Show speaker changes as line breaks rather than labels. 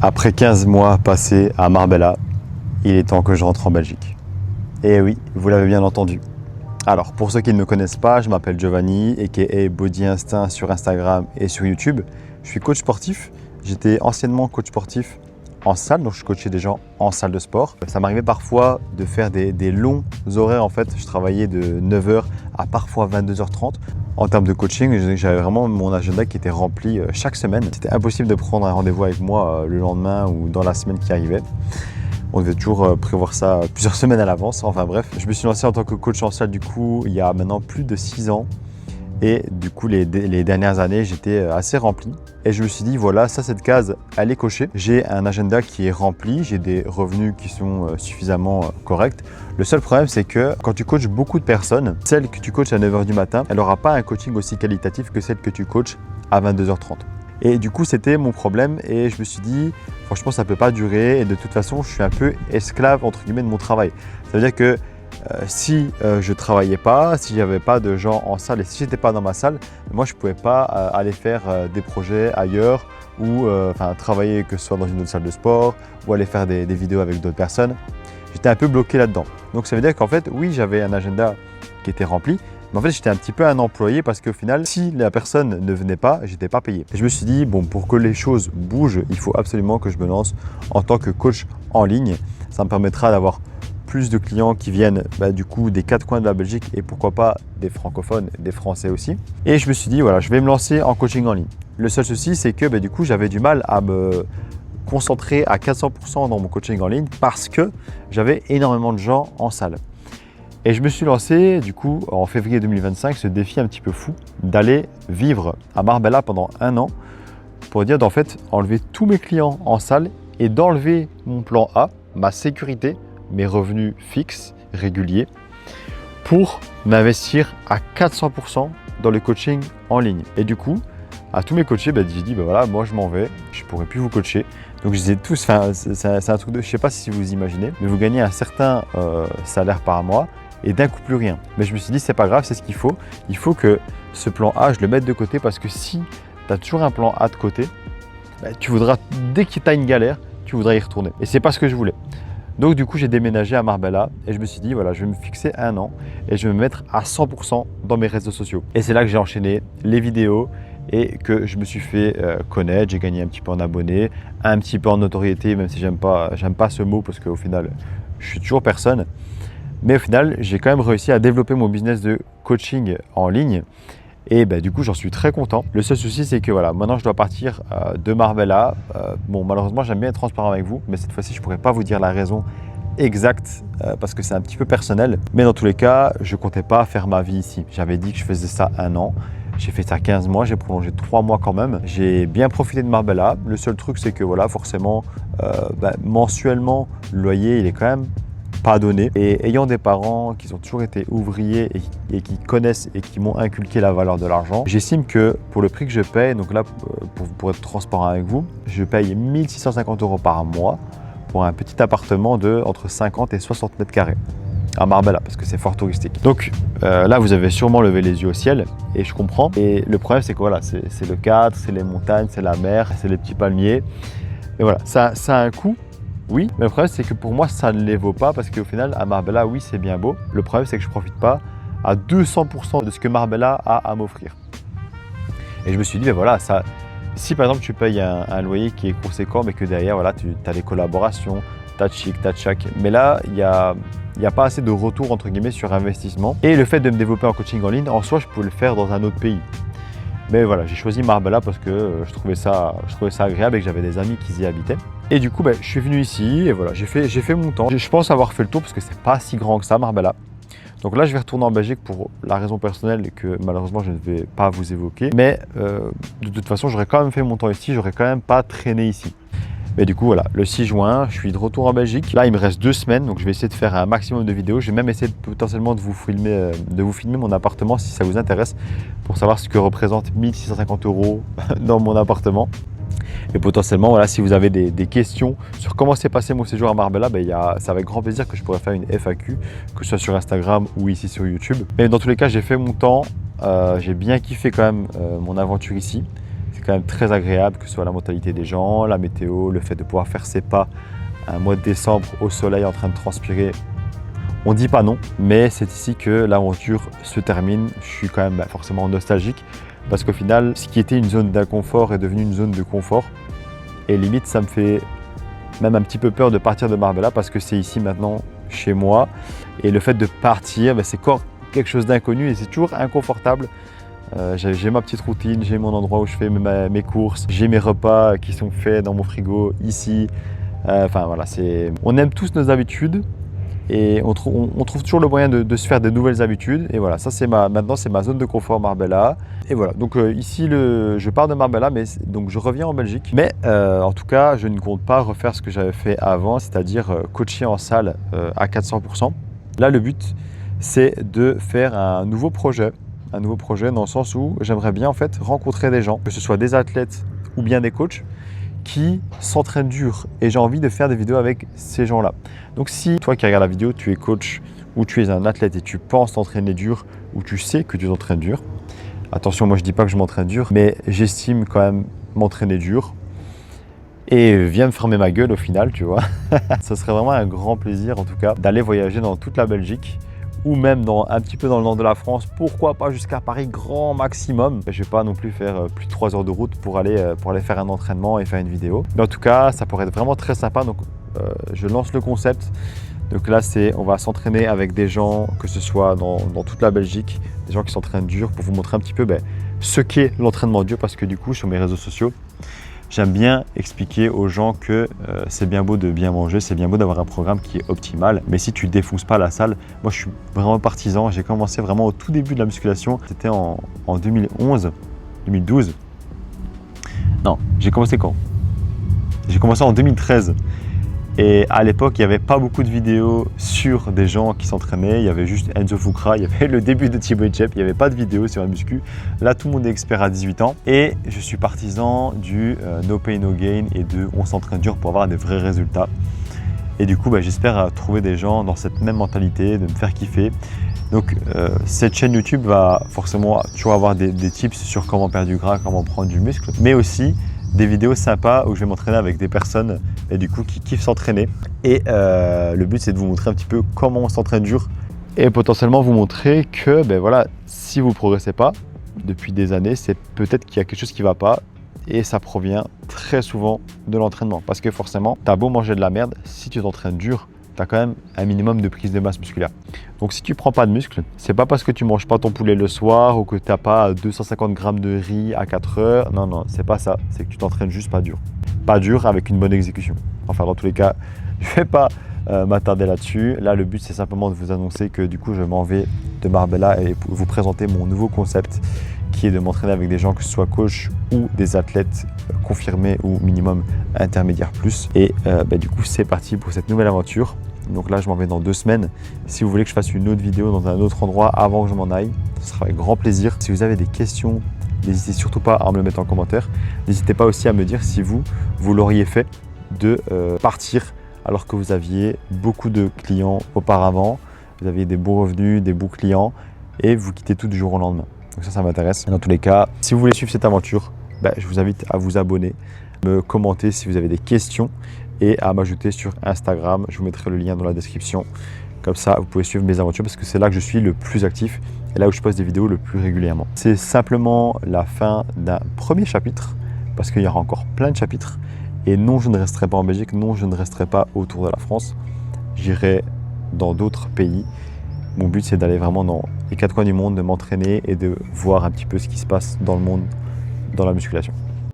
Après 15 mois passés à Marbella, il est temps que je rentre en Belgique. Et oui, vous l'avez bien entendu. Alors, pour ceux qui ne me connaissent pas, je m'appelle Giovanni, aka Body Instinct sur Instagram et sur YouTube. Je suis coach sportif. J'étais anciennement coach sportif en salle, donc je coachais des gens en salle de sport. Ça m'arrivait parfois de faire des longs horaires en fait. Je travaillais de 9h à parfois 22h30. En termes de coaching, j'avais vraiment mon agenda qui était rempli chaque semaine. C'était impossible de prendre un rendez-vous avec moi le lendemain ou dans la semaine qui arrivait. On devait toujours prévoir ça plusieurs semaines à l'avance. Enfin bref, je me suis lancé en tant que coach en salle du coup il y a maintenant plus de 6 ans. Et du coup, les dernières années, j'étais assez rempli. Et je me suis dit, voilà, ça, cette case, elle est cochée. J'ai un agenda qui est rempli, j'ai des revenus qui sont suffisamment corrects. Le seul problème, c'est que quand tu coaches beaucoup de personnes, celle que tu coaches à 9h du matin, elle n'aura pas un coaching aussi qualitatif que celle que tu coaches à 22h30. Et du coup, c'était mon problème et je me suis dit, franchement, ça ne peut pas durer. Et de toute façon, je suis un peu esclave, entre guillemets, de mon travail. Ça veut dire que si je ne travaillais pas, si j'avais pas de gens en salle et si j'étais pas dans ma salle, moi je ne pouvais pas aller faire des projets ailleurs ou travailler que ce soit dans une autre salle de sport ou aller faire des vidéos avec d'autres personnes. J'étais un peu bloqué là-dedans. Donc ça veut dire qu'en fait, oui, j'avais un agenda qui était rempli, mais en fait j'étais un petit peu un employé parce qu'au final, si la personne ne venait pas, j'étais pas payé. Et je me suis dit, bon, pour que les choses bougent, il faut absolument que je me lance en tant que coach en ligne. Ça me permettra d'avoir plus de clients qui viennent du coup des 4 coins de la Belgique et pourquoi pas des francophones, des français aussi. Et je me suis dit, voilà, je vais me lancer en coaching en ligne. Le seul souci, c'est que du coup, j'avais du mal à me concentrer à 400% dans mon coaching en ligne parce que j'avais énormément de gens en salle. Et je me suis lancé du coup en février 2025 ce défi un petit peu fou d'aller vivre à Marbella pendant 1 an pour dire d'en fait enlever tous mes clients en salle et d'enlever mon plan A, ma sécurité, mes revenus fixes, réguliers, pour m'investir à 400% dans le coaching en ligne. Et du coup, à tous mes coachés, j'ai dit, voilà, moi je m'en vais, je ne pourrai plus vous coacher. Donc je disais tous, c'est un truc de, je ne sais pas si vous imaginez, mais vous gagnez un certain salaire par mois et d'un coup plus rien. Mais je me suis dit, c'est pas grave, c'est ce qu'il faut. Il faut que ce plan A, je le mette de côté parce que si tu as toujours un plan A de côté, tu voudras, dès que tu as une galère, tu voudras y retourner. Et c'est pas ce que je voulais. Donc du coup, j'ai déménagé à Marbella et je me suis dit, voilà, je vais me fixer 1 an et je vais me mettre à 100% dans mes réseaux sociaux. Et c'est là que j'ai enchaîné les vidéos et que je me suis fait connaître. J'ai gagné un petit peu en abonnés, un petit peu en notoriété, même si j'aime pas ce mot parce qu'au final, je suis toujours personne. Mais au final, j'ai quand même réussi à développer mon business de coaching en ligne. Et du coup, j'en suis très content. Le seul souci, c'est que voilà, maintenant, je dois partir de Marbella. Bon, malheureusement, j'aime bien être transparent avec vous, mais cette fois-ci, je ne pourrais pas vous dire la raison exacte parce que c'est un petit peu personnel. Mais dans tous les cas, je ne comptais pas faire ma vie ici. J'avais dit que je faisais ça 1 an. J'ai fait ça 15 mois, j'ai prolongé 3 mois quand même. J'ai bien profité de Marbella. Le seul truc, c'est que voilà, forcément, mensuellement, le loyer, il est quand même pas donné. Et ayant des parents qui ont toujours été ouvriers et qui connaissent et qui m'ont inculqué la valeur de l'argent, j'estime que pour le prix que je paye, donc là pour être transparent avec vous, je paye 1 650 € par mois pour un petit appartement de entre 50 et 60 mètres carrés à Marbella parce que c'est fort touristique. Donc là vous avez sûrement levé les yeux au ciel et je comprends. Et le problème c'est que voilà, c'est le cadre, c'est les montagnes, c'est la mer, c'est les petits palmiers. Et voilà, ça a un coût. Oui, mais le problème c'est que pour moi ça ne les vaut pas parce qu'au final à Marbella, oui c'est bien beau. Le problème c'est que je ne profite pas à 200% de ce que Marbella a à m'offrir. Et je me suis dit, voilà, ça, si par exemple tu payes un loyer qui est conséquent mais que derrière voilà, tu as des collaborations, tu as Chic, tu as Tchak, mais là il n'y a pas assez de retour entre guillemets sur investissement. Et le fait de me développer en coaching en ligne, en soi je pouvais le faire dans un autre pays. Mais voilà, j'ai choisi Marbella parce que je trouvais ça agréable et que j'avais des amis qui y habitaient. Et du coup, je suis venu ici et voilà, j'ai fait mon temps. Je pense avoir fait le tour parce que c'est pas si grand que ça, Marbella. Donc là, je vais retourner en Belgique pour la raison personnelle que malheureusement, je ne vais pas vous évoquer. Mais de toute façon, j'aurais quand même fait mon temps ici, j'aurais quand même pas traîné ici. Mais du coup, voilà, le 6 juin, je suis de retour en Belgique. Là, il me reste 2 semaines, donc je vais essayer de faire un maximum de vidéos. Je vais même essayer potentiellement de vous filmer mon appartement si ça vous intéresse, pour savoir ce que représente 1 650 € dans mon appartement. Et potentiellement, voilà, si vous avez des questions sur comment s'est passé mon séjour à Marbella, c'est avec grand plaisir que je pourrais faire une FAQ, que ce soit sur Instagram ou ici sur YouTube. Mais dans tous les cas, j'ai fait mon temps. J'ai bien kiffé quand même mon aventure ici. quand même très agréable, que ce soit la mentalité des gens, la météo, le fait de pouvoir faire ses pas un mois de décembre au soleil en train de transpirer. On ne dit pas non, mais c'est ici que l'aventure se termine. Je suis quand même forcément nostalgique parce qu'au final, ce qui était une zone d'inconfort est devenu une zone de confort. Et limite, ça me fait même un petit peu peur de partir de Marbella parce que c'est ici maintenant chez moi. Et le fait de partir, c'est encore quelque chose d'inconnu et c'est toujours inconfortable. J'ai ma petite routine, j'ai mon endroit où je fais mes courses, j'ai mes repas qui sont faits dans mon frigo ici. Enfin voilà, on aime tous nos habitudes et on trouve toujours le moyen de se faire de nouvelles habitudes. Et voilà, ça maintenant c'est ma zone de confort Marbella. Et voilà, donc ici je pars de Marbella, mais donc je reviens en Belgique. Mais en tout cas, je ne compte pas refaire ce que j'avais fait avant, c'est-à-dire coacher en salle à 400%. Là, le but, c'est de faire un nouveau projet dans le sens où j'aimerais bien en fait rencontrer des gens, que ce soit des athlètes ou bien des coachs, qui s'entraînent dur et j'ai envie de faire des vidéos avec ces gens-là. Donc si toi qui regardes la vidéo, tu es coach ou tu es un athlète et tu penses t'entraîner dur ou tu sais que tu t'entraînes dur, attention, moi je dis pas que je m'entraîne dur, mais j'estime quand même m'entraîner dur et viens me fermer ma gueule au final, tu vois. Ça serait vraiment un grand plaisir en tout cas d'aller voyager dans toute la Belgique ou même un petit peu dans le nord de la France, pourquoi pas jusqu'à Paris grand maximum. Je ne vais pas non plus faire plus de 3 heures de route pour aller faire un entraînement et faire une vidéo. Mais en tout cas, ça pourrait être vraiment très sympa. Donc je lance le concept. Donc là, on va s'entraîner avec des gens, que ce soit dans toute la Belgique, des gens qui s'entraînent dur pour vous montrer un petit peu ce qu'est l'entraînement dur parce que du coup, sur mes réseaux sociaux, j'aime bien expliquer aux gens que c'est bien beau de bien manger, c'est bien beau d'avoir un programme qui est optimal, mais si tu défonces pas la salle, moi je suis vraiment partisan, j'ai commencé vraiment au tout début de la musculation, c'était en 2011, 2012. Non, j'ai commencé quand? J'ai commencé en 2013. Et à l'époque, il n'y avait pas beaucoup de vidéos sur des gens qui s'entraînaient. Il y avait juste Enzo Fukra, il y avait le début de Thibaut Jep, il n'y avait pas de vidéos sur la muscu. Là, tout le monde est expert à 18 ans. Et je suis partisan du no pain, no gain et de on s'entraîne dur pour avoir des vrais résultats. Et du coup, j'espère trouver des gens dans cette même mentalité, de me faire kiffer. Donc, cette chaîne YouTube va forcément toujours avoir des tips sur comment perdre du gras, comment prendre du muscle, mais aussi des vidéos sympas où je vais m'entraîner avec des personnes et du coup qui kiffent s'entraîner. Et le but c'est de vous montrer un petit peu comment on s'entraîne dur et potentiellement vous montrer que voilà, si vous ne progressez pas depuis des années, c'est peut-être qu'il y a quelque chose qui ne va pas et ça provient très souvent de l'entraînement parce que forcément, tu as beau manger de la merde, si tu t'entraînes dur, tu as quand même un minimum de prise de masse musculaire. Donc si tu ne prends pas de muscle, c'est pas parce que tu ne manges pas ton poulet le soir ou que tu n'as pas 250 grammes de riz à 4 heures. Non, c'est pas ça. C'est que tu t'entraînes juste pas dur. Pas dur avec une bonne exécution. Enfin, dans tous les cas, je ne vais pas m'attarder là-dessus. Là, le but, c'est simplement de vous annoncer que du coup, je m'en vais de Marbella et vous présenter mon nouveau concept qui est de m'entraîner avec des gens, que ce soit coach ou des athlètes confirmés ou minimum intermédiaire plus. Et du coup, c'est parti pour cette nouvelle aventure. Donc là, je m'en vais dans 2 semaines. Si vous voulez que je fasse une autre vidéo dans un autre endroit avant que je m'en aille, ce sera avec grand plaisir. Si vous avez des questions, n'hésitez surtout pas à me le mettre en commentaire. N'hésitez pas aussi à me dire si vous l'auriez fait de partir alors que vous aviez beaucoup de clients auparavant, vous aviez des bons revenus, des bons clients et vous quittez tout du jour au lendemain. Donc ça m'intéresse. Dans tous les cas, si vous voulez suivre cette aventure, je vous invite à vous abonner, me commenter si vous avez des questions et à m'ajouter sur Instagram. Je vous mettrai le lien dans la description. Comme ça, vous pouvez suivre mes aventures parce que c'est là que je suis le plus actif et là où je poste des vidéos le plus régulièrement. C'est simplement la fin d'un premier chapitre parce qu'il y aura encore plein de chapitres. Et non, je ne resterai pas en Belgique, non, je ne resterai pas autour de la France. J'irai dans d'autres pays. Mon but, c'est d'aller vraiment dans les 4 coins du monde, de m'entraîner et de voir un petit peu ce qui se passe dans le monde, dans la musculation.